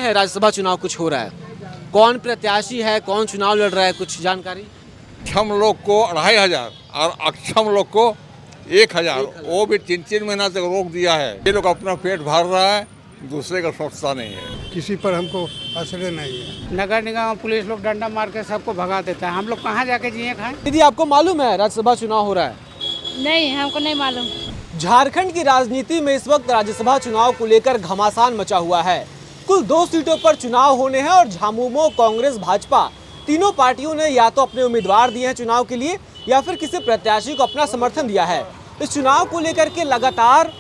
है राज्यसभा चुनाव कुछ हो रहा है, कौन प्रत्याशी है, कौन चुनाव लड़ रहा है, कुछ जानकारी? सक्षम लोग को 2500 और अक्षम लोग को 1000, वो भी 3-3 महीना तक रोक दिया है। ये लोग अपना पेट भर रहा है, दूसरे का सोचता नहीं है। किसी पर हमको आश्रय नहीं है। नगर निगम पुलिस लोग डंडा मार के सबको भगा देता है। हम लोग कहाँ जाके जिए खाएं? दीदी आपको मालूम है राज्यसभा चुनाव हो रहा है? नहीं, हमको नहीं मालूम। झारखंड की राजनीति में इस वक्त राज्यसभा चुनाव को लेकर घमासान मचा हुआ है। कुल 2 सीटों पर चुनाव होने हैं और झामुमो, कांग्रेस, भाजपा तीनों पार्टियों ने या तो अपने उम्मीदवार दिए हैं चुनाव के लिए या फिर किसी प्रत्याशी को अपना समर्थन दिया है। इस चुनाव को लेकर के लगातार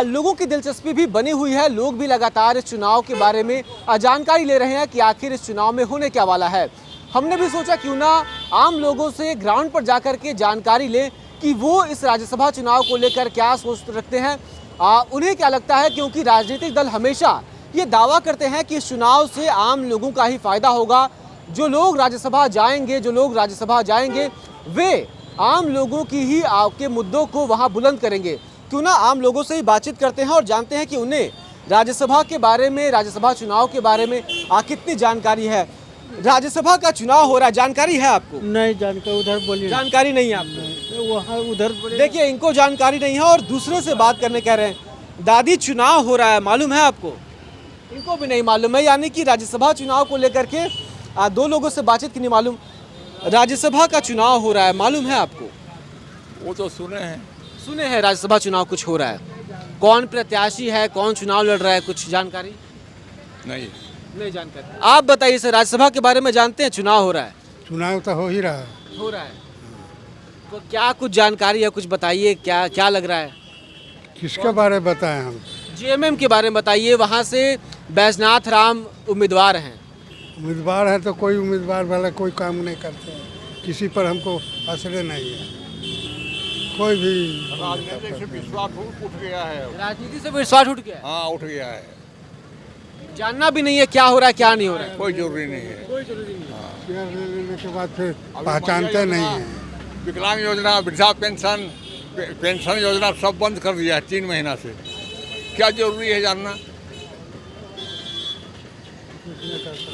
लोगों की दिलचस्पी भी बनी हुई है। लोग भी लगातार इस चुनाव के बारे में जानकारी ले रहे हैं कि आखिर इस चुनाव में होने क्या वाला है। हमने भी सोचा क्यों ना आम लोगों से ग्राउंड पर जाकर के जानकारी लें कि वो इस राज्यसभा चुनाव को लेकर क्या सोच रखते हैं, उन्हें क्या लगता है, क्योंकि राजनीतिक दल हमेशा ये दावा करते हैं कि इस चुनाव से आम लोगों का ही फायदा होगा। जो लोग राज्यसभा जाएंगे वे आम लोगों की ही के मुद्दों को वहाँ बुलंद करेंगे। क्यों ना आम लोगों से ही बातचीत करते हैं और जानते हैं कि उन्हें राज्यसभा के बारे में, राज्यसभा चुनाव के बारे में कितनी जानकारी है। राज्यसभा का चुनाव हो रहा है, जानकारी है आपको? नहीं जानकारी, उधर बोलिए। जानकारी नहीं है आपको? वहाँ उधर देखिए, इनको जानकारी नहीं है और दूसरे से बात करने कह रहे हैं। दादी चुनाव हो रहा है, मालूम है आपको? इनको भी नहीं मालूम है, यानी कि राज्यसभा चुनाव को लेकर के 2 लोगों से बातचीत की नहीं मालूम। राज्यसभा का चुनाव हो रहा है, मालूम है आपको? वो तो सुने हैं राज्यसभा चुनाव कुछ हो रहा है, कौन प्रत्याशी है, कौन चुनाव लड़ रहा है, कुछ जानकारी? नहीं जानकारी। आप बताइए सर, राज्यसभा के बारे में जानते हैं? चुनाव हो रहा है। चुनाव तो हो ही रहा है। तो क्या कुछ जानकारी है, कुछ बताइए, क्या लग रहा है? किसके बारे में बताएं हम? जेएमएम के बारे में बताइए। वहाँ से बैजनाथ राम उम्मीदवार हैं। उम्मीदवार है तो कोई उम्मीदवार वाला कोई काम नहीं करते हैं। किसी पर हमको आश्रय नहीं है। कोई भी राजनीति से विश्वास उठ गया है। राजनीति से विश्वास उठ गया है। हाँ, उठ गया है। जानना भी नहीं है क्या हो रहा है, क्या नहीं हो रहा है। कोई जरूरी नहीं है। शेयर ले लेने के बाद फिर पहचानते नहीं हैं। विकलांग योजना, वृद्धा पेंशन योजना सब बंद कर दिया है 3 महीना से। क्या जरूरी है जानना?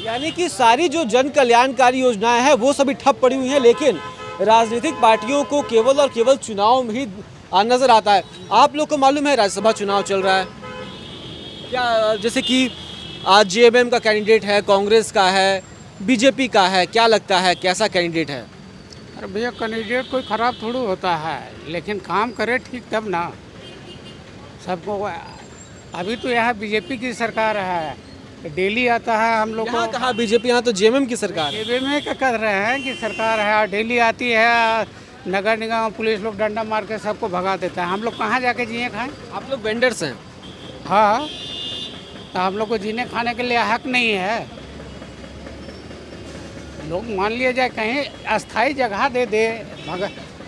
यानी कि सारी जो जन कल्याणकारी योजनाएं हैं वो सभी ठप पड़ी हुई हैं, लेकिन राजनीतिक पार्टियों को केवल और केवल चुनाव में ही नजर आता है। आप लोग को मालूम है राज्यसभा चुनाव चल रहा है क्या? जैसे कि आज जेएमएम का कैंडिडेट है, कांग्रेस का है, बीजेपी का है, क्या लगता है कैसा कैंडिडेट है? अरे भैया, कैंडिडेट कोई खराब थोड़ी होता है, लेकिन काम करे ठीक तब ना सबको। अभी तो यहाँ बीजेपी की सरकार है, डेली आता है हम लोग को। कहा बीजेपी, यहाँ तो जेएमएम की सरकार है। जेएमएम का कर रहे हैं कि सरकार है, डेली आती है। नगर निगम पुलिस लोग डंडा मार के सबको भगा देता है। हम लोग कहाँ जाके जिए खाएं? आप लोग वेंडर्स हैं? हाँ, तो हम लोग को जीने खाने के लिए हक नहीं है। लोग मान लिया जाए कहीं अस्थाई जगह दे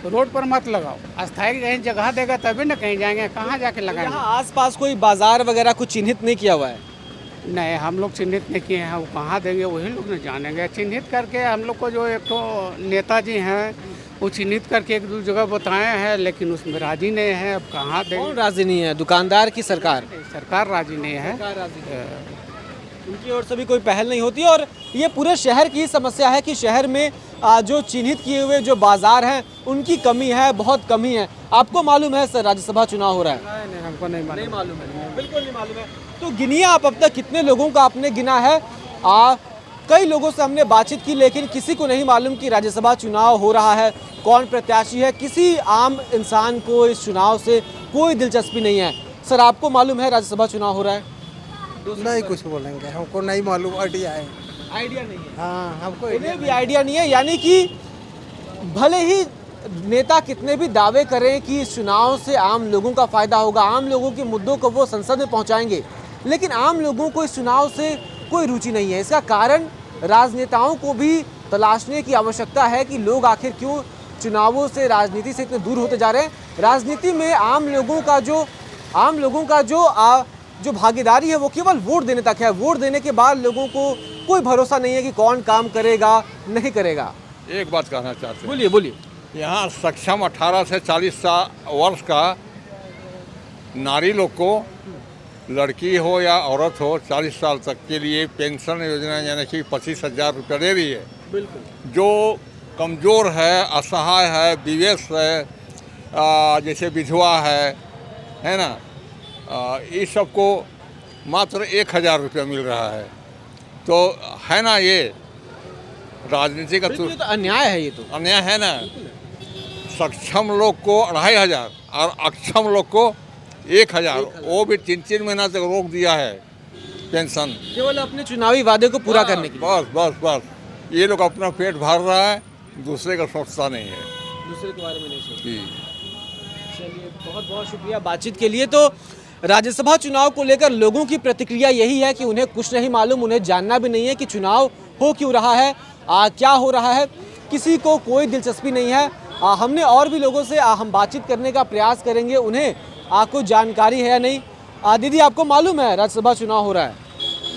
रोड पर मत लगाओ। अस्थाई कहीं जगह देगा तभी ना कहीं जाएंगे, कहाँ जाके लगाएंगे? यहाँ आसपास कोई बाजार वगैरह कुछ चिन्हित नहीं किया हुआ है? नहीं, हम लोग चिन्हित नहीं किए हैं। वो कहाँ देंगे वही लोग नहीं जानेंगे। चिन्हित करके हम लोग को जो एक तो नेताजी हैं वो चिन्हित करके 1-2 जगह बताए हैं, लेकिन उसमें राजी नहीं है। अब कहाँ देंगे? कौन राजी नहीं है? दुकानदार की सरकार? सरकार राजी नहीं है। उनकी ओर से भी कोई पहल नहीं होती। और ये पूरे शहर की समस्या है कि शहर में जो चिन्हित किए हुए जो बाजार हैं उनकी कमी है, बहुत कमी है। आपको मालूम है सर राज्यसभा चुनाव हो रहा है? नहीं, हमको नहीं मालूम है, बिल्कुल नहीं मालूम है। तो गिनिए आप अब तक कितने लोगों का आपने गिना है? कई लोगों से हमने बातचीत की, लेकिन किसी को नहीं मालूम कि राज्यसभा चुनाव हो रहा है, कौन प्रत्याशी है। किसी आम इंसान को इस चुनाव से कोई दिलचस्पी नहीं है। सर, आपको मालूम है राज्यसभा चुनाव हो रहा है? नहीं कुछ बोलेंगे, हमको नहीं मालूम। आइडिया नहीं है। हाँ, हमको उन्हें भी आइडिया नहीं है। यानी कि भले ही नेता कितने भी दावे करें कि इस चुनाव से आम लोगों का फायदा होगा, आम लोगों के मुद्दों को वो संसद में पहुंचाएंगे, लेकिन आम लोगों को इस चुनाव से कोई रुचि नहीं है। इसका कारण राजनेताओं को भी तलाशने की आवश्यकता है कि लोग आखिर क्यों चुनावों से, राजनीति से इतने दूर होते जा रहे हैं। राजनीति में आम लोगों का जो भागीदारी है वो केवल वोट देने तक है। वोट देने के बाद लोगों को कोई भरोसा नहीं है कि कौन काम करेगा, नहीं करेगा। एक बात कहना चाहते हैं। बोलिए। यहाँ सक्षम 18 से 40 वर्ष का नारी लोग को लड़की हो या औरत हो 40 साल तक के लिए पेंशन योजना यानी कि 25,000 रुपये दे रही है। बिल्कुल। जो कमज़ोर है, असहाय है, विवेश है, जैसे विधवा है ना, इस सबको मात्र 1,000 रुपये मिल रहा है। तो है ना, ये राजनीति का बिल्कुल, ये तो अन्याय है, ये तो अन्याय है ना। सक्षम लोग को 2,500 और अक्षम लोग को 1,000, वो भी 3-3 महीना तक रोक दिया है पेंशन। केवल अपने चुनावी वादे को पूरा करने के लिए। बस बस बस, ये लोग अपना पेट भर रहा है, दूसरे का सोचता नहीं है। दूसरे के बारे में नहीं सोचते। जी। चलिए, बहुत बहुत शुक्रिया बातचीत के लिए। तो राज्यसभा चुनाव को लेकर लोगों की प्रतिक्रिया यही है कि उन्हें कुछ नहीं मालूम, उन्हें जानना भी नहीं है कि चुनाव हो क्यों रहा है, क्या हो रहा है, किसी को कोई दिलचस्पी नहीं है। हमने और भी लोगों से हम बातचीत करने का प्रयास करेंगे, उन्हें कुछ जानकारी है या नहीं। दीदी, आपको मालूम है राज्यसभा चुनाव हो रहा है?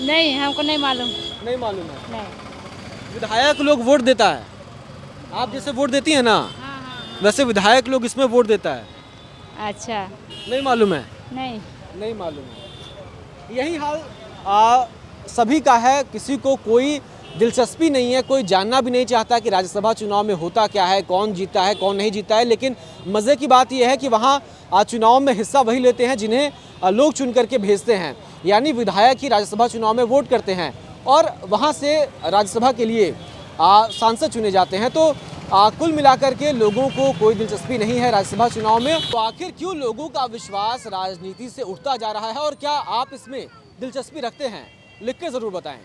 नहीं, हमको नहीं मालूम। नहीं मालूम है। नहीं। विधायक लोग वोट देता है, आप जैसे वोट देती है ना, हाँ। वैसे विधायक लोग इसमें वोट देता है। अच्छा। नहीं मालूम है? नहीं। नहीं मालूम है। यही हाल सभी का है, किसी को कोई दिलचस्पी नहीं है, कोई जानना भी नहीं चाहता कि राज्यसभा चुनाव में होता क्या है, कौन जीता है, कौन नहीं जीता है। लेकिन मज़े की बात यह है कि वहाँ चुनाव में हिस्सा वही लेते हैं जिन्हें लोग चुन करके भेजते हैं, यानी विधायक ही राज्यसभा चुनाव में वोट करते हैं और वहाँ से राज्यसभा के लिए सांसद चुने जाते हैं। तो कुल मिलाकर के लोगों को कोई दिलचस्पी नहीं है राज्यसभा चुनाव में। तो आखिर क्यों लोगों का विश्वास राजनीति से उठता जा रहा है और क्या आप इसमें दिलचस्पी रखते हैं? लिख के ज़रूर बताएं।